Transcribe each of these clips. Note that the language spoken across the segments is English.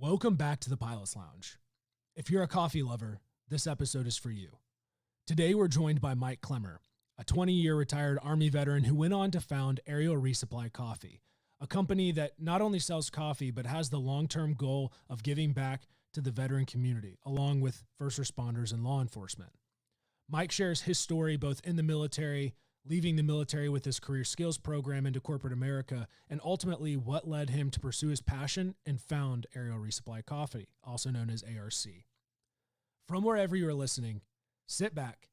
Welcome back to the Pilot's Lounge. If you're a coffee lover, this episode is for you. Today we're joined by Mike Klemmer, a 20-year retired Army veteran who went on to found Aerial Resupply Coffee, a company that not only sells coffee but has the long-term goal of giving back to the veteran community, along with first responders and law enforcement. Mike shares his story both in the military, leaving the military with his career skills program into corporate America, and ultimately what led him to pursue his passion and found Aerial Resupply Coffee, also known as ARC. From wherever you are listening, sit back,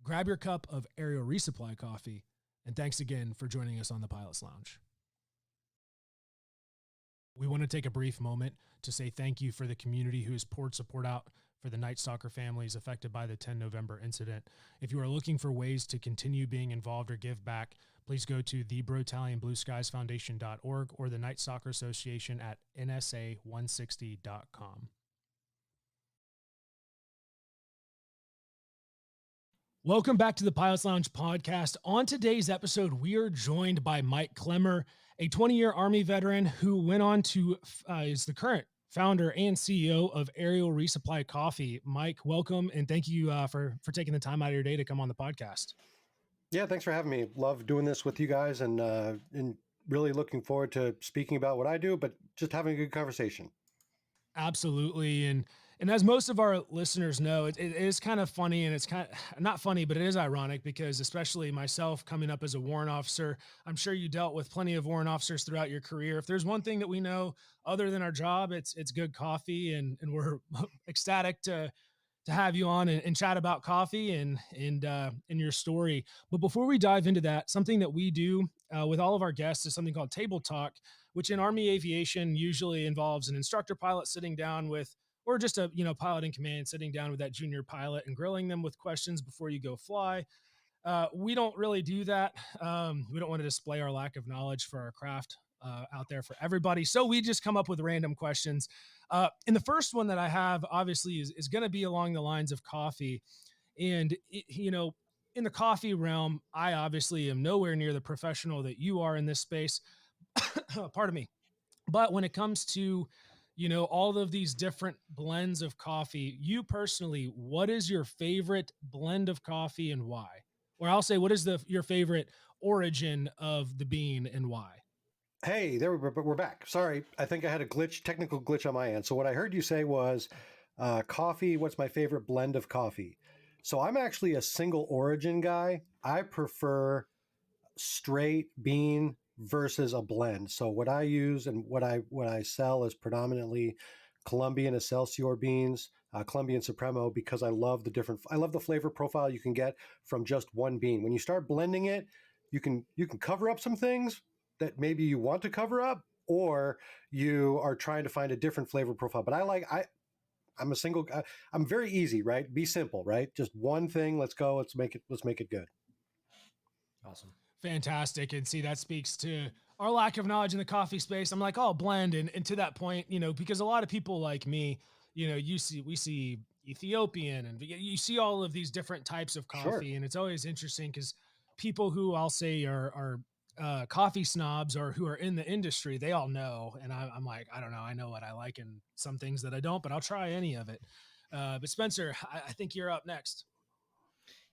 grab your cup of Aerial Resupply Coffee, and thanks again for joining us on the Pilot's Lounge. We want to take a brief moment to say thank you for the community who has poured support out for the Night Stalker families affected by the 10 November incident. If you are looking for ways to continue being involved or give back, please go to theBrotalionBlueSkiesFoundation.org or the Night Stalker Association at nsa160.com. Welcome back to the Pilot's Lounge podcast. On today's episode, we are joined by Mike Klemmer, a 20-year Army veteran who went on to is the current founder and CEO of Aerial Resupply Coffee. Mike, welcome, and thank you for taking the time out of your day to come on the podcast. Yeah, thanks for having me. Love doing this with you guys, and really looking forward to speaking about what I do, but just having a good conversation. Absolutely. And as most of our listeners know, it is kind of funny, and it's kind of not funny, but it is ironic because especially myself coming up as a warrant officer, I'm sure you dealt with plenty of warrant officers throughout your career. If there's one thing that we know other than our job, it's good coffee, and we're ecstatic to have you on and chat about coffee and your story. But before we dive into that, something that we do with all of our guests is something called Table Talk, which in Army aviation usually involves an instructor pilot sitting down with, or just a pilot in command sitting down with that junior pilot and grilling them with questions before you go fly. We don't really do that. We don't want to display our lack of knowledge for our craft out there for everybody. So we just come up with random questions. And the first one that I have obviously is going to be along the lines of coffee. And, in the coffee realm, I obviously am nowhere near the professional that you are in this space. Pardon me. But when it comes to, all of these different blends of coffee, you personally, what is your favorite blend of coffee and why? Or I'll say, what is your favorite origin of the bean and why? Hey, we're back. Sorry, I think I had a technical glitch on my end. So what I heard you say was coffee. What's my favorite blend of coffee? So I'm actually a single origin guy. I prefer straight bean versus a blend. So what I use and what I sell is predominantly Colombian Excelsior beans, Colombian Supremo, because I love the flavor profile you can get from just one bean. When you start blending it, you can cover up some things that maybe you want to cover up, or you are trying to find a different flavor profile. But I'm a single guy. I'm very easy, right? Be simple, right? Just one thing. Let's go. Let's make it good. Awesome. Fantastic. And see, that speaks to our lack of knowledge in the coffee space. I'm like, oh, blend. And to that point, because a lot of people like me, we see Ethiopian, and you see all of these different types of coffee. Sure. And it's always interesting because people who I'll say are coffee snobs or who are in the industry, they all know. And I'm like, I don't know. I know what I like and some things that I don't, but I'll try any of it. But Spencer, I think you're up next.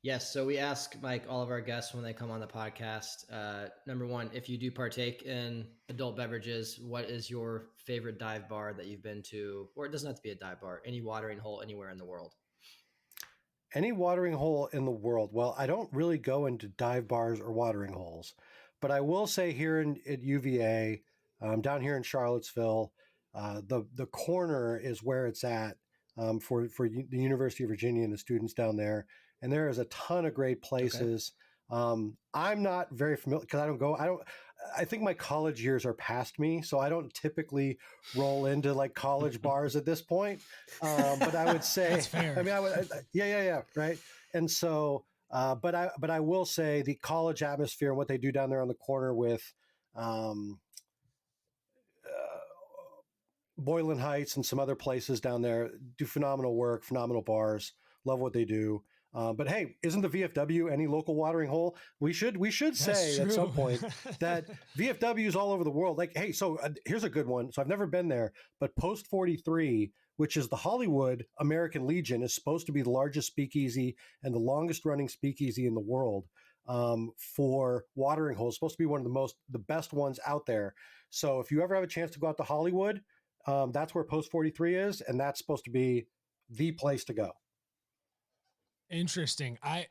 Yes. So we ask all of our guests when they come on the podcast, number one, if you do partake in adult beverages, what is your favorite dive bar that you've been to? Or it doesn't have to be a dive bar, any watering hole anywhere in the world. Any watering hole in the world. Well, I don't really go into dive bars or watering holes, but I will say here at UVA, down here in Charlottesville, the corner is where it's at for the University of Virginia and the students down there. And there is a ton of great places. Okay. I'm not very familiar because I think my college years are past me, so I don't typically roll into college bars at this point. But I would say, that's fair. I mean, yeah, right. And so, but I will say the college atmosphere and what they do down there on the corner with Boylan Heights and some other places down there do phenomenal work, phenomenal bars. Love what they do. But hey, isn't the VFW any local watering hole? We should That's say at some true. point that VFW is all over the world. Like, hey, so here's a good one. So I've never been there, but Post 43, which is the Hollywood American Legion, is supposed to be the largest speakeasy and the longest running speakeasy in the world for watering holes. Supposed to be one of the best ones out there. So if you ever have a chance to go out to Hollywood, that's where Post 43 is, and that's supposed to be the place to go. Interesting. I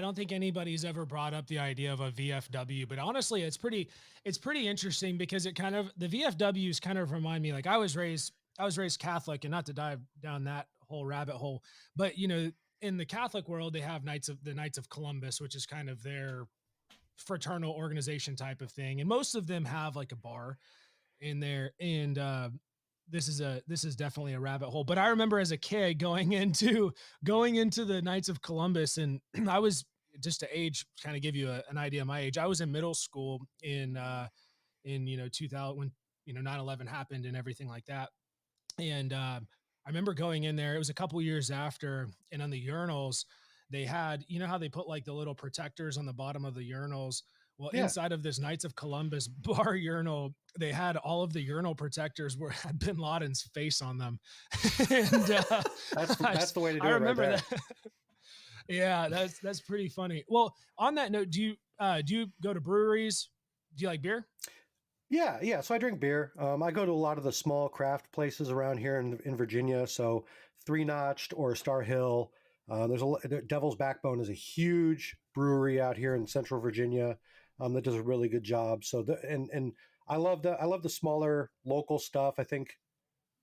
don't think anybody's ever brought up the idea of a VFW, but honestly, it's pretty interesting because the VFWs kind of remind me, like I was raised Catholic, and not to dive down that whole rabbit hole, but in the Catholic world, they have the Knights of Columbus, which is kind of their fraternal organization type of thing. And most of them have like a bar in there. And, this is definitely a rabbit hole, but I remember as a kid going into the Knights of Columbus, and I was, just to age, kind of give you an idea of my age. I was in middle school in 2000, when 9/11 happened and everything like that. And I remember going in there. It was a couple years after, and on the urinals, they had, how they put like the little protectors on the bottom of the urinals. Well, Yeah, inside of this Knights of Columbus bar urinal, they had all of the urinal protectors where had Bin Laden's face on them, and that's the way to I do it right remember there. that. Yeah, that's pretty funny. Well, on that note, do you go to breweries? Do you like beer? Yeah, yeah. So I drink beer. I go to a lot of the small craft places around here in Virginia. So Three Notched or Star Hill. Devil's Backbone is a huge brewery out here in Central Virginia that does a really good job. And I love the smaller local stuff. I think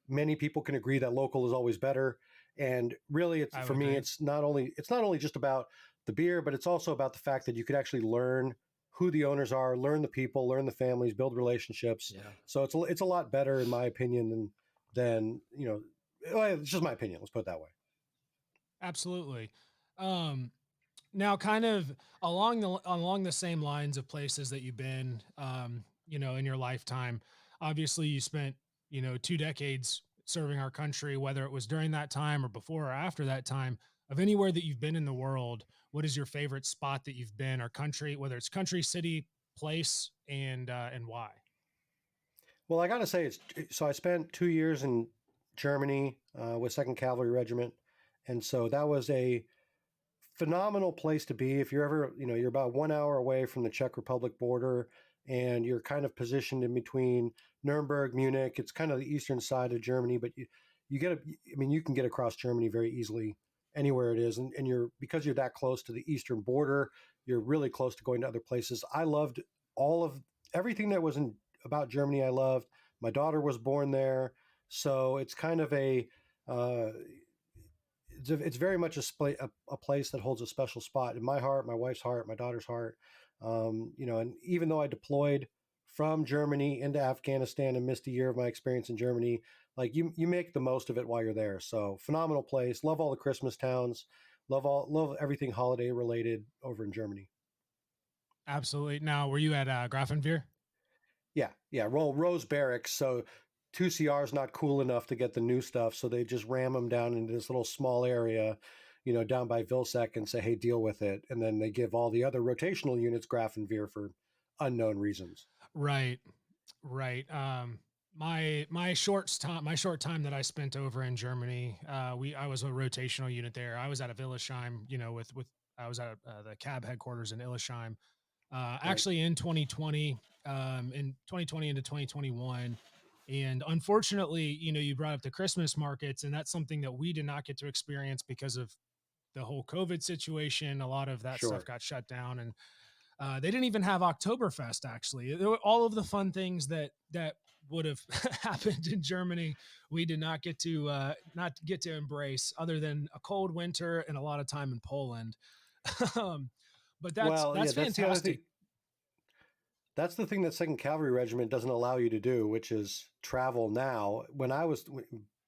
many people can agree that local is always better. And really, it's I would for me, agree. it's not only just about the beer, but it's also about the fact that you could actually learn who the owners are, learn the people, learn the families, build relationships. Yeah. So it's a lot better in my opinion than well, it's just my opinion. Let's put it that way. Absolutely. Um, Now, kind of along the same lines of places that you've been, in your lifetime. Obviously, you spent 2 decades serving our country, whether it was during that time or before or after that time. Of anywhere that you've been in the world, what is your favorite spot that you've been, or country, whether it's country, city, place, and why? Well, I got to say, so I spent 2 years in Germany with Second Cavalry Regiment, and so that was a phenomenal place to be. If you're ever, you're about 1 hour away from the Czech Republic border, and you're kind of positioned in between Nuremberg, Munich. It's kind of the eastern side of Germany, but I mean, you can get across Germany very easily anywhere it is, and because you're that close to the eastern border, you're really close to going to other places. I loved all of everything that was about Germany. I loved. My daughter was born there, so it's kind of uh, it's very much a place that holds a special spot in my heart, my wife's heart, my daughter's heart. And even though I deployed from Germany into Afghanistan and missed a year of my experience in Germany, like you make the most of it while you're there. So phenomenal place. Love all the Christmas towns. Love everything holiday related over in Germany. Absolutely. Now, were you at Grafenwehr? Yeah, yeah. Roll Rose Barracks. So 2CR is not cool enough to get the new stuff, so they just ram them down into this little small area, down by Vilsec, and say, "Hey, deal with it." And then they give all the other rotational units Grafenwehr for unknown reasons. Right. Right. My short time that I spent over in Germany, I was a rotational unit there. I was at a Willesheim, with I was at the cab headquarters in Illesheim, Right. actually in 2020 into 2021. And unfortunately, you brought up the Christmas markets, and that's something that we did not get to experience because of the whole COVID situation. A lot of that stuff Sure. got shut down, and they didn't even have Oktoberfest. Actually, there were all of the fun things that would have happened in Germany. We did not get to embrace, other than a cold winter and a lot of time in Poland. um, but Well, yeah, that's that's the other thing. fantastic. That's the thing that Second Cavalry Regiment doesn't allow you to do, which is travel now.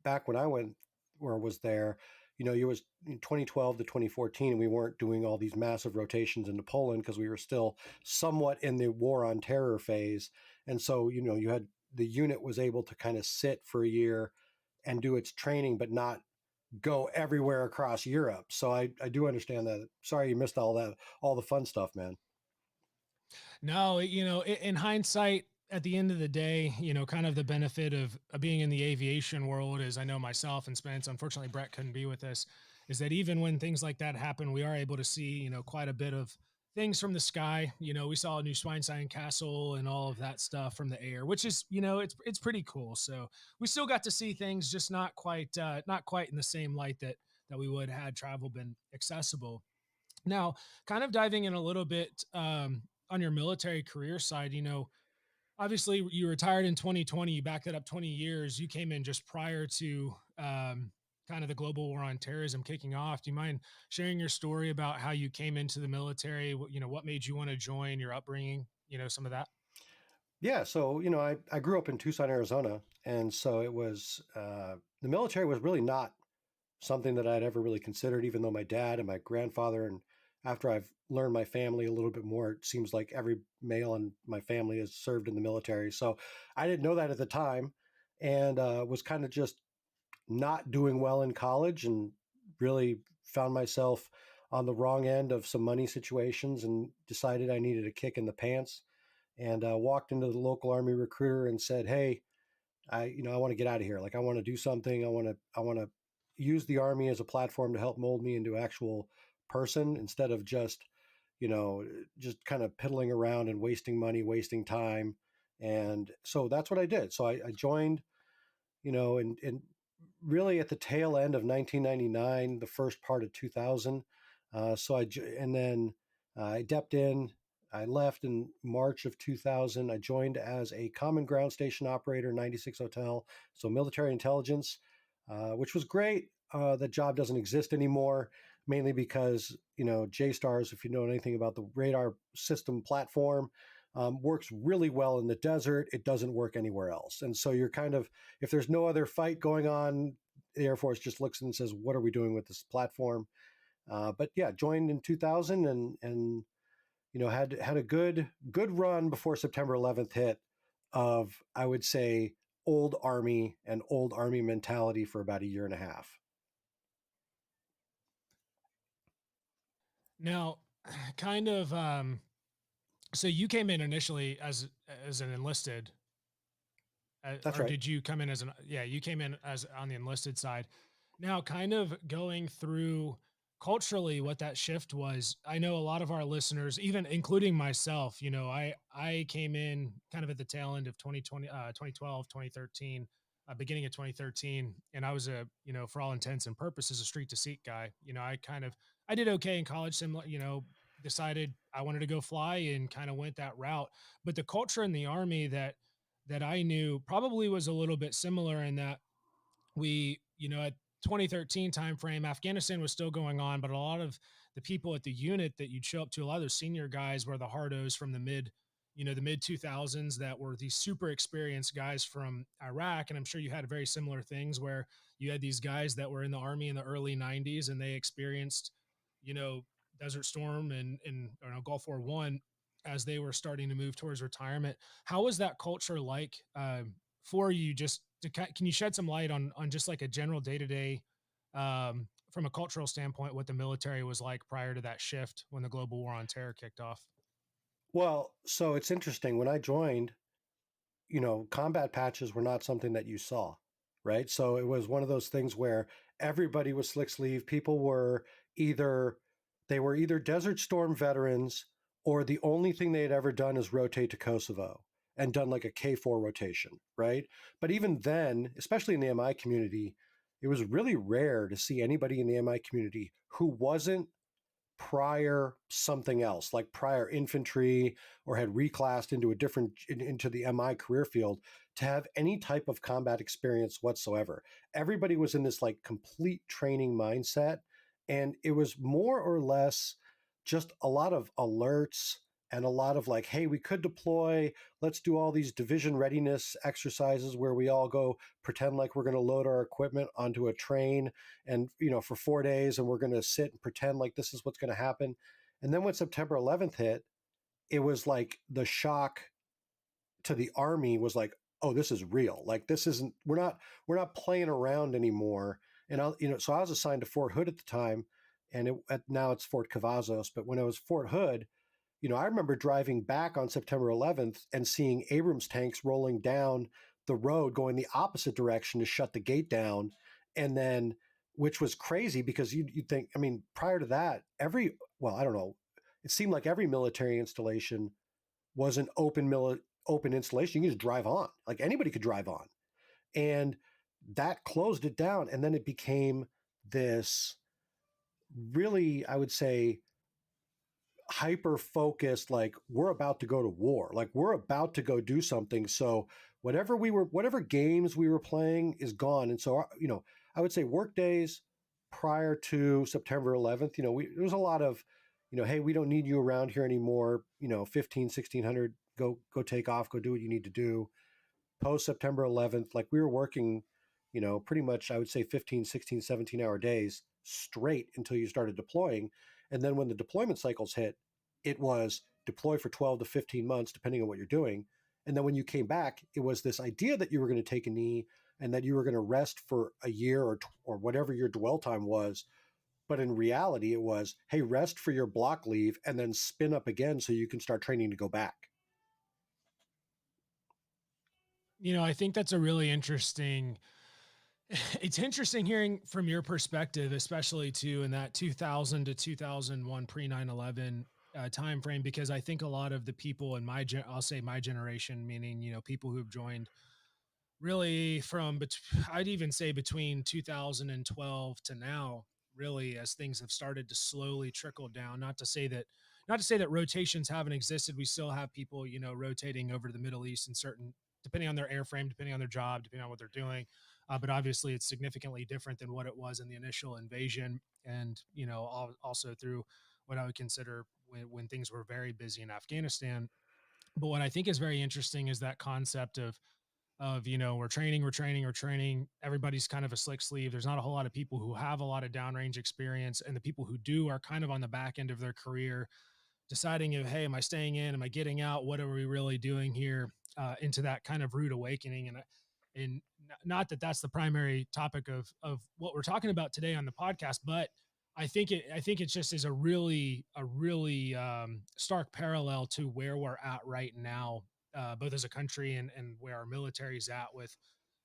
Back when I went or was there, it was in 2012 to 2014, and we weren't doing all these massive rotations into Poland because we were still somewhat in the war on terror phase. And so, you had the unit was able to kind of sit for a year and do its training, but not go everywhere across Europe. So I do understand that. Sorry you missed all that, all the fun stuff, man. No, in hindsight, at the end of the day, kind of the benefit of being in the aviation world is I know myself and Spence, unfortunately, Brett couldn't be with us, is that even when things like that happen, we are able to see, quite a bit of things from the sky. We saw a new Schweinstein Castle and all of that stuff from the air, which is, it's pretty cool. So we still got to see things, just not quite in the same light that we would had travel been accessible. Now, kind of diving in a little bit on your military career side, obviously you retired in 2020, you backed that up 20 years. You came in just prior to kind of the global war on terrorism kicking off. Do you mind sharing your story about how you came into the military? What made you want to join, your upbringing, some of that? Yeah, so I grew up in Tucson, Arizona, and so it was the military was really not something that I'd ever really considered, even though my dad and my grandfather, and after I've learned my family a little bit more, it seems like every male in my family has served in the military. So I didn't know that at the time, and was kind of just not doing well in college, and really found myself on the wrong end of some money situations, and decided I needed a kick in the pants, and walked into the local Army recruiter and said, "Hey, I want to get out of here. Like I want to do something. I want to use the Army as a platform to help mold me into actual person instead of you know just kind of piddling around and wasting money, wasting time." And so that's what I did. So I joined, and really at the tail end of 1999, the first part of 2000. And then I depped in. I left in March of 2000. I joined as a common ground station operator, 96 Hotel, so military intelligence, which was great. That job doesn't exist anymore, mainly because JSTARS, if you know anything about the radar system platform, works really well in the desert. It doesn't work anywhere else, and so you're kind of, if there's no other fight going on, the Air Force just looks and says, "What are we doing with this platform?" But yeah, joined in 2000, and had a good run before September 11th hit. Of, I would say, old Army and old Army mentality for about a year and a half. Now, kind of, so you came in initially as an enlisted, That's or right. did you come in as yeah, you came in as on the enlisted side. Now, kind of going through culturally what that shift was. I know a lot of our listeners, even including myself, I came in kind of at the tail end of 2020, 2012, 2013, beginning of 2013. And I was for all intents and purposes, a street to seat guy. I did okay in college, similar, decided I wanted to go fly and kind of went that route. But the culture in the Army that I knew probably was a little bit similar in that we, at 2013 timeframe, Afghanistan was still going on, but a lot of the people at the unit that you'd show up to, a lot of those senior guys were the hardos from the mid 2000s that were these super experienced guys from Iraq. And I'm sure you had very similar things where you had these guys that were in the Army in the early 90s and they experienced, you know, Desert Storm and Gulf War One as they were starting to move towards retirement. How was that culture like for you? Just to, can you shed some light on just like a general day to day, from a cultural standpoint, what the military was like prior to that shift when the global war on terror kicked off? Well, so it's interesting. When I joined, combat patches were not something that you saw, right? So it was one of those things where everybody was slick sleeve. People were either either Desert Storm veterans, or the only thing they had ever done is rotate to Kosovo and done like a K4 rotation, right? But even then, especially in the MI community, it was really rare to see anybody in the MI community who wasn't prior something else, like prior infantry, or had reclassed into a different into the MI career field, to have any type of combat experience whatsoever. Everybody was in this like complete training mindset, and it was more or less just a lot of alerts and a lot of like, hey, we could deploy, let's do all these division readiness exercises where we all go pretend like we're going to load our equipment onto a train, and for 4 days, and we're going to sit and pretend like this is what's going to happen. And then when September 11th hit, it was like the shock to the Army was like, oh, this is real. Like, this isn't, we're not playing around anymore. And so I was assigned to Fort Hood at the time, and now it's Fort Cavazos. But when I was Fort Hood, I remember driving back on September 11th and seeing Abrams tanks rolling down the road, going the opposite direction to shut the gate down, and then, which was crazy because you'd think, I mean, prior to that, I don't know, it seemed like every military installation was an open installation. You could just drive on, like anybody could drive on, and that closed it down. And then it became this really, I would say, hyper focused, like we're about to go to war, like we're about to go do something. So whatever games we were playing is gone. And so, I would say work days prior to September 11th, there was a lot of, hey, we don't need you around here anymore, 15, 1600, go take off, go do what you need to do. Post September 11th, like we were working, pretty much, I would say 15, 16, 17-hour days straight until you started deploying. And then when the deployment cycles hit, it was deploy for 12 to 15 months, depending on what you're doing. And then when you came back, it was this idea that you were going to take a knee and that you were going to rest for a year or whatever your dwell time was. But in reality, it was, hey, rest for your block leave and then spin up again so you can start training to go back. I think that's a really interesting it's interesting hearing from your perspective, especially too in that 2000 to 2001 pre 9/11 time frame, because I think a lot of the people in I'll say my generation, meaning people who've joined really I'd even say between 2012 to now, really, as things have started to slowly trickle down. Not to say that rotations haven't existed. We still have people, rotating over to the Middle East in certain, depending on their airframe, depending on their job, depending on what they're doing. But obviously, it's significantly different than what it was in the initial invasion, and also through what I would consider when things were very busy in Afghanistan. But what I think is very interesting is that concept of we're training, everybody's kind of a slick sleeve. There's not a whole lot of people who have a lot of downrange experience, and the people who do are kind of on the back end of their career, deciding if, hey, am I staying in, am I getting out, what are we really doing here, into that kind of rude awakening. And not that that's the primary topic of what we're talking about today on the podcast, but I think it just is a really stark parallel to where we're at right now, both as a country and where our military is at, with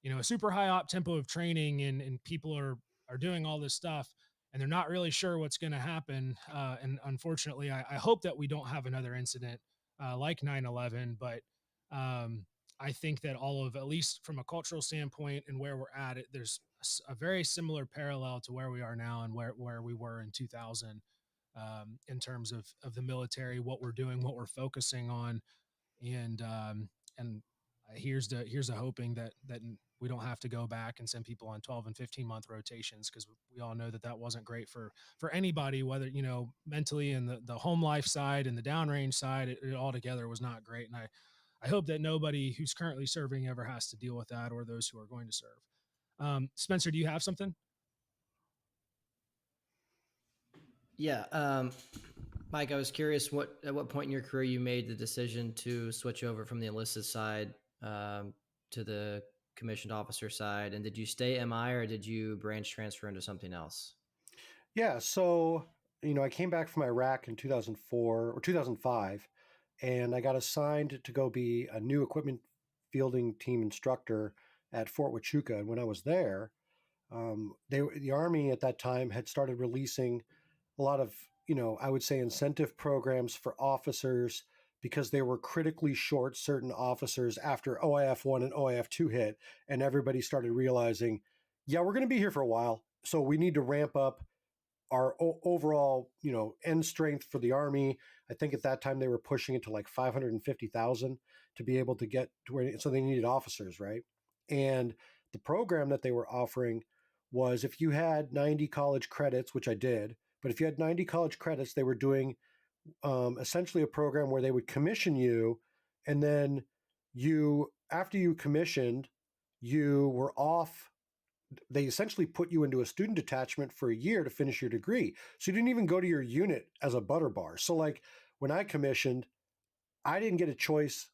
a super high op tempo of training, and people are doing all this stuff, and they're not really sure what's going to happen. And unfortunately, I hope that we don't have another incident like 9/11. But I think that at least from a cultural standpoint and where we're at, there's a very similar parallel to where we are now and where we were in 2000, in terms of the military, what we're doing, what we're focusing on. And here's a hoping that we don't have to go back and send people on 12 and 15-month rotations, because we all know that wasn't great for anybody, whether mentally, and the home life side and the downrange side, it all together was not great. And I hope that nobody who's currently serving ever has to deal with that, or those who are going to serve. Spencer, do you have something? Yeah, Mike, I was curious at what point in your career you made the decision to switch over from the enlisted side to the commissioned officer side, and did you stay MI or did you branch transfer into something else? Yeah, so I came back from Iraq in 2004 or 2005, and I got assigned to go be a new equipment fielding team instructor at Fort Huachuca. And when I was there, the Army at that time had started releasing a lot of, I would say incentive programs for officers, because they were critically short certain officers after OIF 1 and OIF 2 hit. And everybody started realizing, yeah, we're going to be here for a while. So we need to ramp up our overall, end strength for the Army. I think at that time they were pushing it to like 550,000 to be able to get to where, so they needed officers, right? And the program that they were offering was, if you had 90 college credits, which I did, but if you had 90 college credits, they were doing essentially a program where they would commission you, and then after you commissioned, you were off. They essentially put you into a student detachment for a year to finish your degree. So you didn't even go to your unit as a butter bar. So like when I commissioned, I didn't get a choice.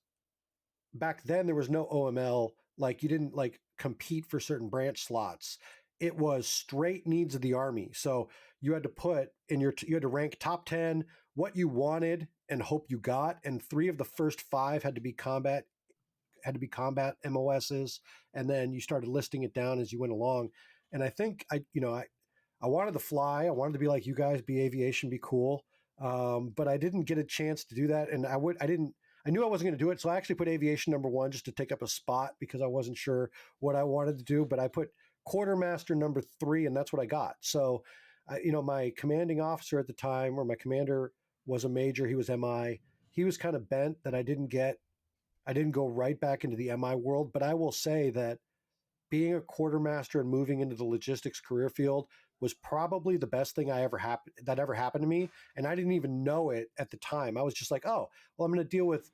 Back then there was no OML. Like you didn't like compete for certain branch slots. it was straight needs of the Army. So you had to put in you had to rank top 10 what you wanted and hope you got, and 3 of the first 5 had to be combat MOSs, and then you started listing it down as you went along. And I think I wanted to fly. I wanted to be like you guys, be aviation, be cool. But I didn't get a chance to do that, and I knew I wasn't going to do it, so I actually put aviation number 1 just to take up a spot because I wasn't sure what I wanted to do. But I put quartermaster number 3, and that's what I got. So, my commanding officer at the time, or my commander, was a major. He was MI. He was kind of bent that I didn't go right back into the MI world, but I will say that being a quartermaster and moving into the logistics career field was probably the best thing that ever happened to me. And I didn't even know it at the time. I was just like, oh, well, I'm going to deal with,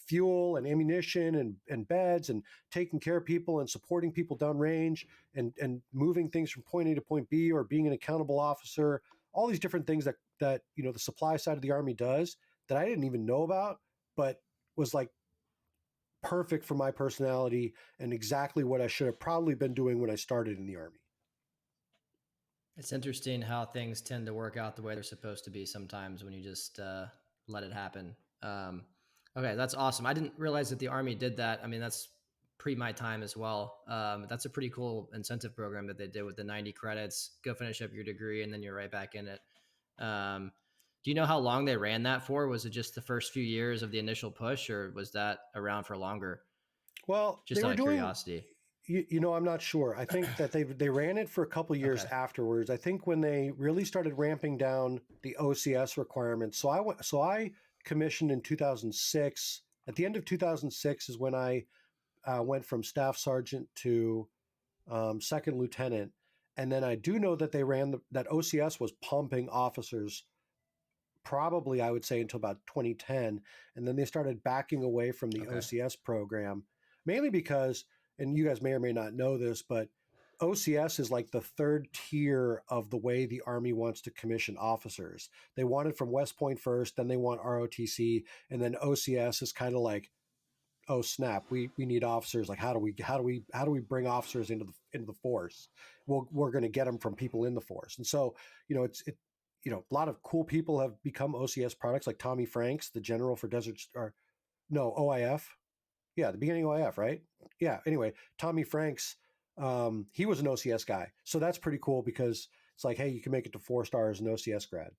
fuel and ammunition and beds and taking care of people and supporting people downrange and moving things from point A to point B, or being an accountable officer, all these different things that the supply side of the Army does that I didn't even know about, but was like perfect for my personality and exactly what I should have probably been doing when I started in the Army. It's interesting how things tend to work out the way they're supposed to be sometimes when you just let it happen. Okay, that's awesome. I didn't realize that the Army did that. I mean, that's pre my time as well. That's a pretty cool incentive program that they did with the 90 credits. Go finish up your degree, and then you're right back in it. Do you know how long they ran that for? Was it just the first few years of the initial push, or was that around for longer? Well, they Just out were of doing, curiosity. I'm not sure. I think that they ran it for a couple years Okay. afterwards. I think when they really started ramping down the OCS requirements. So I commissioned in 2006. At the end of 2006 is when I went from staff sergeant to second lieutenant. And then I do know that they ran that OCS was pumping officers probably, I would say, until about 2010. And then they started backing away from the Okay. OCS program, mainly because, and you guys may or may not know this, but OCS is like the third tier of the way the Army wants to commission officers. They want it from West Point first, then they want ROTC, and then OCS is kind of like, oh snap, we need officers. Like, how do we bring officers into the force? Well, we're going to get them from people in the force. And so, a lot of cool people have become OCS products, like Tommy Franks, the general for Desert, or no, OIF. Yeah, the beginning of OIF, right? Yeah. Anyway, Tommy Franks, he was an OCS guy. So that's pretty cool because it's like, hey, you can make it to 4 stars as an OCS grad.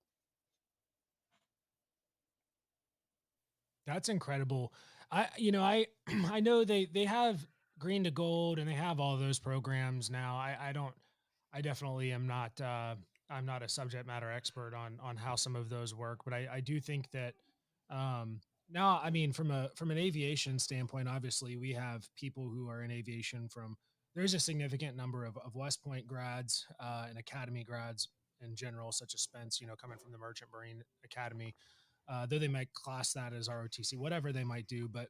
That's incredible. I I know they have green to gold and they have all those programs now. I don't I definitely am not I'm not a subject matter expert on how some of those work, but I do think that now, I mean, from an aviation standpoint, obviously we have people who are in aviation from there's a significant number of West Point grads and academy grads in general, such as Spence, coming from the Merchant Marine Academy, though they might class that as ROTC, whatever they might do. But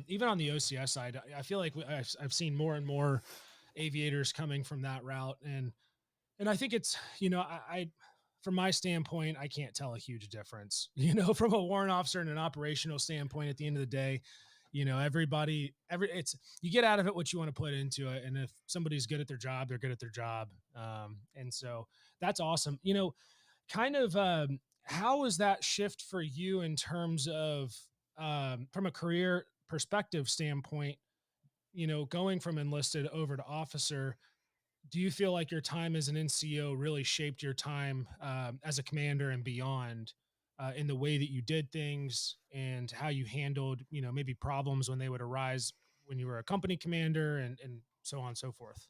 even on the OCS side, I feel like I've seen more and more aviators coming from that route, and I think it's I from my standpoint, I can't tell a huge difference. From a warrant officer and an operational standpoint, at the end of the day, it's you get out of it what you want to put into it, and if somebody's good at their job, they're good at their job, and so that's awesome. Kind of how was that shift for you in terms of from a career perspective standpoint, going from enlisted over to officer? Do you feel like your time as an NCO really shaped your time as a commander and beyond in the way that you did things and how you handled, maybe problems when they would arise when you were a company commander and so on and so forth?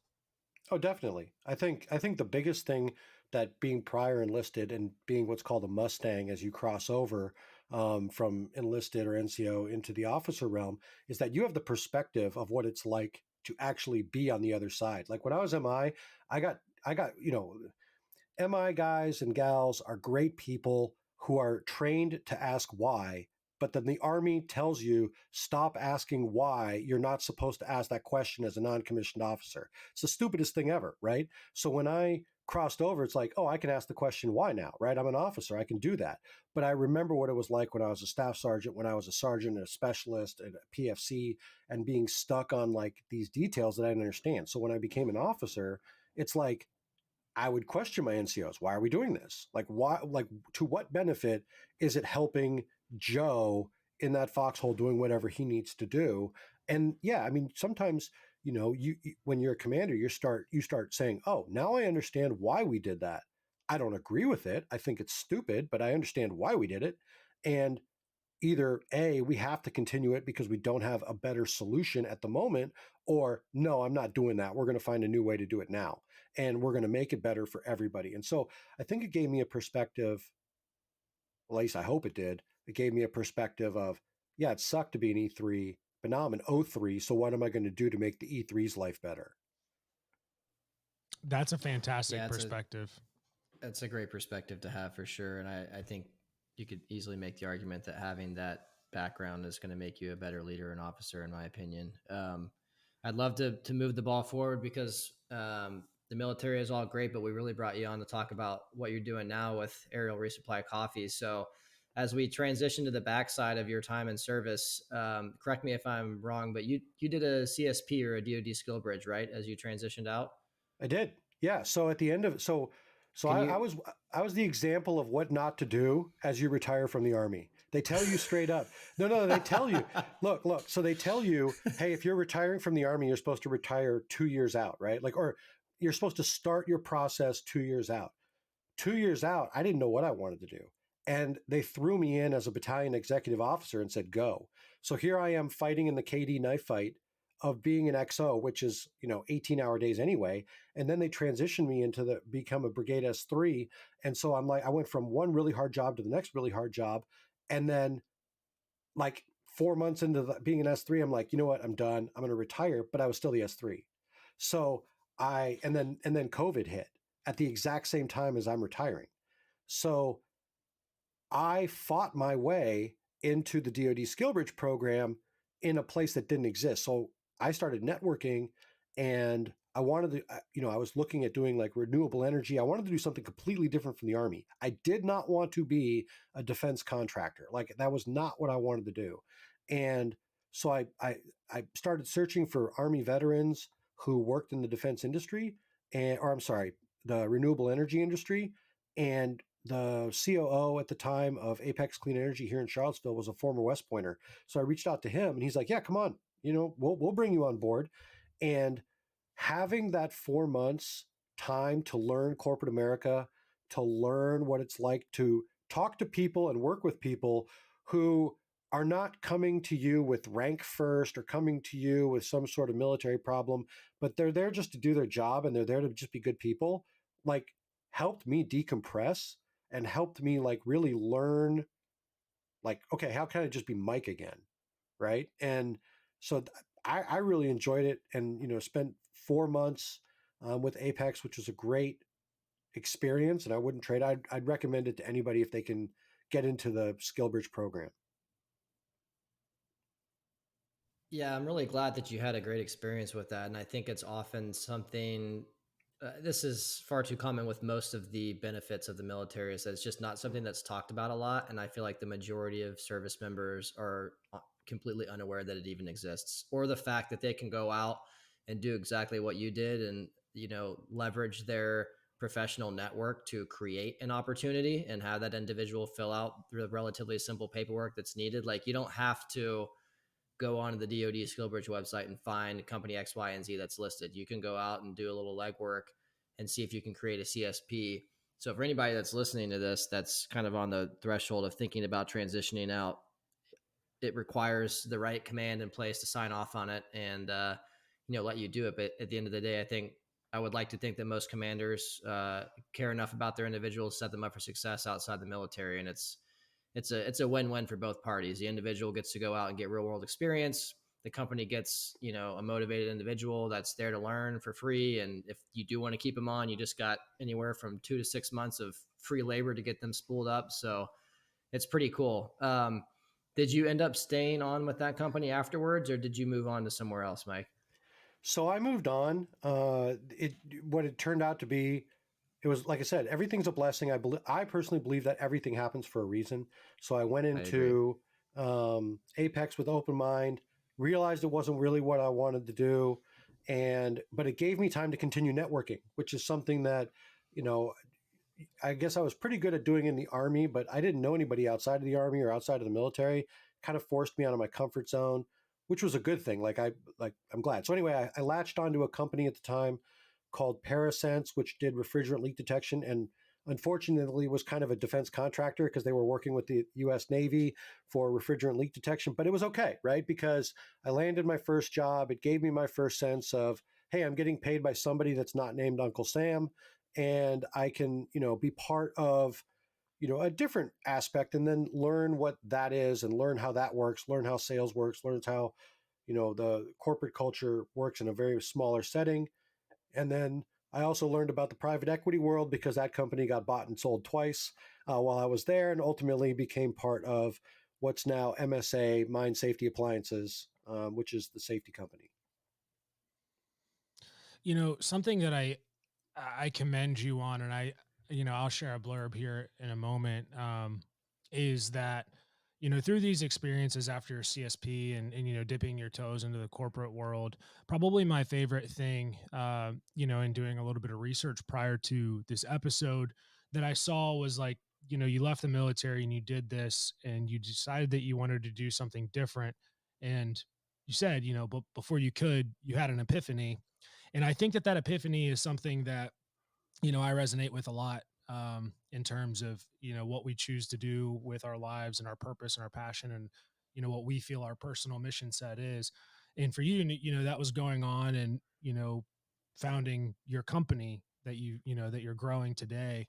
Oh, definitely. I think the biggest thing that being prior enlisted and being what's called a Mustang as you cross over from enlisted or NCO into the officer realm is that you have the perspective of what it's like to actually be on the other side. Like when I was MI, I got MI guys and gals are great people who are trained to ask why, but then the Army tells you stop asking why. You're not supposed to ask that question as a non-commissioned officer. It's the stupidest thing ever, right? So when I crossed over, it's like, oh, I can ask the question why now, right? I'm an officer, I can do that. But I remember what it was like when I was a staff sergeant, when I was a sergeant and a specialist and a PFC, and being stuck on like these details that I didn't understand. So when I became an officer it's like I would question my NCOs. Why are we doing this? Like, why? Like, to what benefit is it helping Joe in that foxhole doing whatever he needs to do? And yeah, I mean, sometimes you when you're a commander, you start saying, "Oh, now I understand why we did that. I don't agree with it. I think it's stupid, but I understand why we did it." And either A, we have to continue it because we don't have a better solution at the moment, or no, I'm not doing that. We're going to find a new way to do it now. And we're going to make it better for everybody. And so I think it gave me a perspective, well, at least I hope it did. It gave me a perspective of, yeah, it sucked to be an E3, but now I'm an O3. So what am I going to do to make the E3's life better? That's a fantastic Yeah, perspective. it's a great perspective to have for sure. And I think you could easily make the argument that having that background is going to make you a better leader and officer, in my opinion. I'd love to move the ball forward because the military is all great, but we really brought you on to talk about what you're doing now with Aerial Resupply Coffee. So as we transition to the backside of your time in service, correct me if I'm wrong, but you did a CSP or a DoD skill bridge, right? As you transitioned out. I did. Yeah. So at the end of so Can I, you? I was the example of what not to do as you retire from the Army. They tell you straight up. No, they tell you, look. So they tell you, hey, if you're retiring from the Army, you're supposed to retire 2 years out, right? Like, or you're supposed to start your process 2 years out. 2 years out, I didn't know what I wanted to do. And they threw me in as a battalion executive officer and said, go. So here I am fighting in the KD knife fight of being an XO, which is, 18-hour days anyway. And then they transitioned me into the become a brigade S3. And so I'm like, I went from one really hard job to the next really hard job. And then like 4 months into being an S3, I'm like, you know what? I'm done. I'm going to retire. But I was still the S3. So and then COVID hit at the exact same time as I'm retiring. So I fought my way into the DoD SkillBridge program in a place that didn't exist. So I started networking, and I wanted to, I was looking at doing like renewable energy. I wanted to do something completely different from the Army. I did not want to be a defense contractor. Like, that was not what I wanted to do. And so I started searching for Army veterans who worked in the defense industry, or I'm sorry, the renewable energy industry. And the COO at the time of Apex Clean Energy here in Charlottesville was a former West Pointer. So I reached out to him, and he's like, "Yeah, come on, we'll bring you on board." And having that 4 months time to learn corporate America, to learn what it's like to talk to people and work with people who are not coming to you with rank first or coming to you with some sort of military problem, but they're there just to do their job, and they're there to just be good people, like, helped me decompress and helped me like really learn, like, okay, how can I just be Mike again? Right. And so I really enjoyed it, and spent 4 months with Apex, which was a great experience, and I wouldn't trade. I'd recommend it to anybody if they can get into the SkillBridge program. Yeah, I'm really glad that you had a great experience with that. And I think it's often something, this is far too common with most of the benefits of the military, is that it's just not something that's talked about a lot. And I feel like the majority of service members are completely unaware that it even exists, or the fact that they can go out and do exactly what you did and, leverage their professional network to create an opportunity and have that individual fill out the relatively simple paperwork that's needed. Like, you don't have to go onto the DoD SkillBridge website and find company X, Y, and Z that's listed. You can go out and do a little legwork and see if you can create a CSP. So for anybody that's listening to this, that's kind of on the threshold of thinking about transitioning out, it requires the right command in place to sign off on it and, let you do it. But at the end of the day, I think I would like to think that most commanders care enough about their individuals to set them up for success outside the military. And it's a win-win for both parties. The individual gets to go out and get real world experience. The company gets, a motivated individual that's there to learn for free. And if you do want to keep them on, you just got anywhere from 2 to 6 months of free labor to get them spooled up. So it's pretty cool. Did you end up staying on with that company afterwards, or did you move on to somewhere else, Mike? So I moved on. What it turned out to be, it was, like I said, everything's a blessing. I personally believe that everything happens for a reason. So I went I agree. into Apex with open mind, realized it wasn't really what I wanted to do, But it gave me time to continue networking, which is something that, you know, I guess I was pretty good at doing in the Army, but I didn't know anybody outside of the Army or outside of the military. Kind of forced me out of my comfort zone, which was a good thing. I'm glad. So anyway, I latched onto a company at the time called Parasense, which did refrigerant leak detection, and unfortunately was kind of a defense contractor because they were working with the U.S. Navy for refrigerant leak detection. But it was okay, right? Because I landed my first job. It gave me my first sense of, hey, I'm getting paid by somebody that's not named Uncle Sam, and I can, be part of, a different aspect, and then learn what that is and learn how that works, learn how sales works, learn how, the corporate culture works in a very smaller setting. And then I also learned about the private equity world because that company got bought and sold twice while I was there, and ultimately became part of what's now MSA, Mine Safety Appliances, which is the safety company. Something that I commend you on, and I'll share a blurb here in a moment, is that, through these experiences after your CSP and, dipping your toes into the corporate world, probably my favorite thing, in doing a little bit of research prior to this episode that I saw was like, you left the military and you did this and you decided that you wanted to do something different. And you said, but before you could, you had an epiphany. And I think that that epiphany is something that, I resonate with a lot, in terms of, what we choose to do with our lives and our purpose and our passion and, what we feel our personal mission set is. And for you, that was going on and, founding your company that that you're growing today.